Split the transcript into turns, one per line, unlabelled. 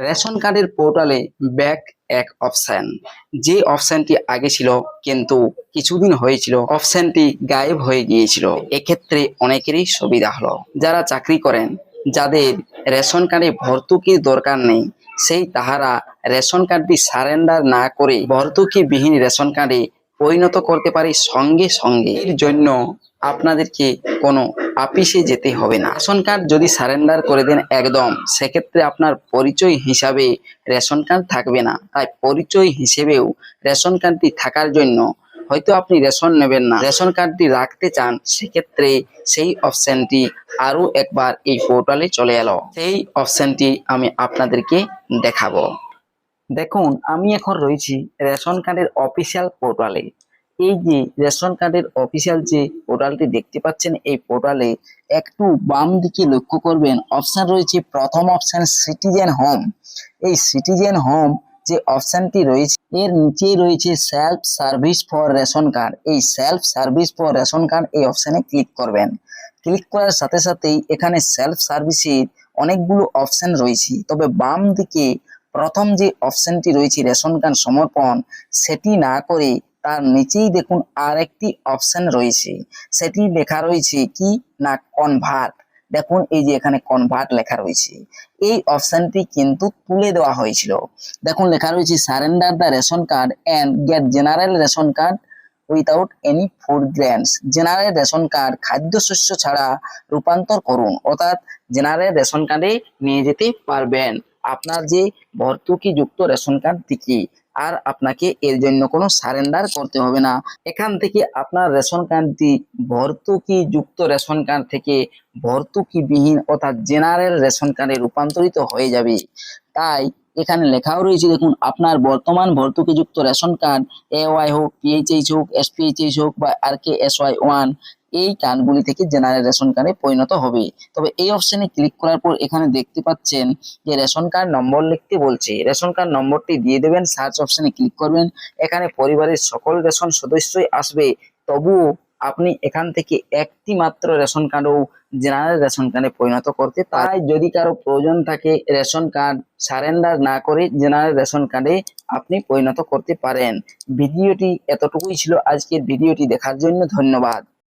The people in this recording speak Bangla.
রেশন কার্ডের পোর্টালে ব্যাক এক অপশন, যে অপশনটি আগে ছিল কিন্তু কিছুদিন হয়েছিল অপশনটি গায়েব হয়ে গিয়েছিল। এক্ষেত্রে অনেকেরই সুবিধা হলো। যারা চাকরি করেন, যাদের রেশন কার্ডে ভর্তুকির দরকার নেই, সেই তাহারা রেশন কার্ডটি সারেন্ডার না করে ভর্তুকিবিহীন রেশন কার্ডে পরিণত করতে পারি সঙ্গে সঙ্গে। এর জন্য আপনাদেরকে কোনো অফিসে যেতে হবে না। রেশন কার্ড যদি সারেন্ডার করে দেন একদম, সেক্ষেত্রে আপনার পরিচয় হিসাবে রেশন কার্ড থাকবে না। তাই পরিচয় হিসেবেও রেশন কার্ডটি থাকার জন্য, হয়তো আপনি রেশন নেবেন না, রেশন কার্ডটি রাখতে চান, সেক্ষেত্রে সেই অপশনটি আরো একবার এই পোর্টালে চলে এলো। সেই অপশনটি আমি আপনাদেরকে দেখাবো। দেখুন, আমি এখন রয়েছি রেশন কার্ডের অফিসিয়াল পোর্টালে। এই যে রেশন কার্ডের অফিসিয়াল যে পোর্টালটি দেখতে পাচ্ছেন, এই পোর্টালে একটু বাম দিকে লক্ষ্য করবেন, অপশন রয়েছে। প্রথম অপশন সিটিজেন হোম। এই সিটিজেন হোম যে অপশনটি রয়েছে, এর নিচেই রয়েছে self service for ration card. এই self service for ration card এই অপশনে ক্লিক করবেন। ক্লিক করার সাথে সাথেই এখানে সেলফ সার্ভিসের অনেকগুলো অপশন রয়েছে, তবে বাম দিকে প্রথম যে অপশনটি রয়েছে রেশন কার্ড সমর্পণ, সেটি না করে তার নিচেই দেখুন আরেকটি অপশন রয়েছে। সেটি লেখা রয়েছে কি না, কনভার্ট। দেখুন, এই যে এখানে কনভার্ট লেখা রয়েছে, এই অপশনটি কিন্তু তুলে দেওয়া হয়েছিল। দেখুন লেখা রয়েছে surrender the ration card and get general ration card without any food grants. General ration card খাদ্যশস্য ছাড়া রূপান্তর করুন, অর্থাৎ জেনারেল রেশন কার্ডে নিয়ে যেতে পারবেন আপনার যে ভর্তুকিযুক্ত রেশন কার্ড থেকে। আর আপনাকে এর জন্য কোনো সারেন্ডার করতে হবে না। এখান থেকে আপনার রেশন কার্ডটি ভর্তুকিযুক্ত রেশন কার্ড থেকে ভর্তুকিবিহীন অর্থাৎ জেনারেল রেশন কার্ডে রূপান্তরিত হয়ে যাবে। তাই এখানে লেখাও রয়েছে, দেখুন, আপনার বর্তমান ভর্তুকিযুক্ত রেশন কার্ড এওয়াই হোক, পিএইচএইচ হোক, এসপিএইচএইচ হোক বা RKSY1, এই কার্ডগুলি থেকে জেনারেল রেশন কার্ডে পরিণত হবে। তবে এই অপশনে ক্লিক করার পর এখানে দেখতে পাচ্ছেন যে রেশন কার্ড নম্বর লিখতে বলছে। রেশন কার্ড নম্বরটি দিয়ে দেবেন, সার্চ অপশনে ক্লিক করবেন। এখানে পরিবারের সকল রেশন সদস্যই আসবে, তবুও আপনি এখান থেকে একটি মাত্র রেশন কার্ডও জেনারেল রেশন কার্ডে পরিণত করতে পারেন। তাই যদি কারো প্রয়োজন থাকে, রেশন কার্ড সারেন্ডার না করে জেনারেল রেশন কার্ডে আপনি পরিণত করতে পারেন। ভিডিওটি এতটুকুই ছিল। আজকের ভিডিওটি দেখার জন্য ধন্যবাদ।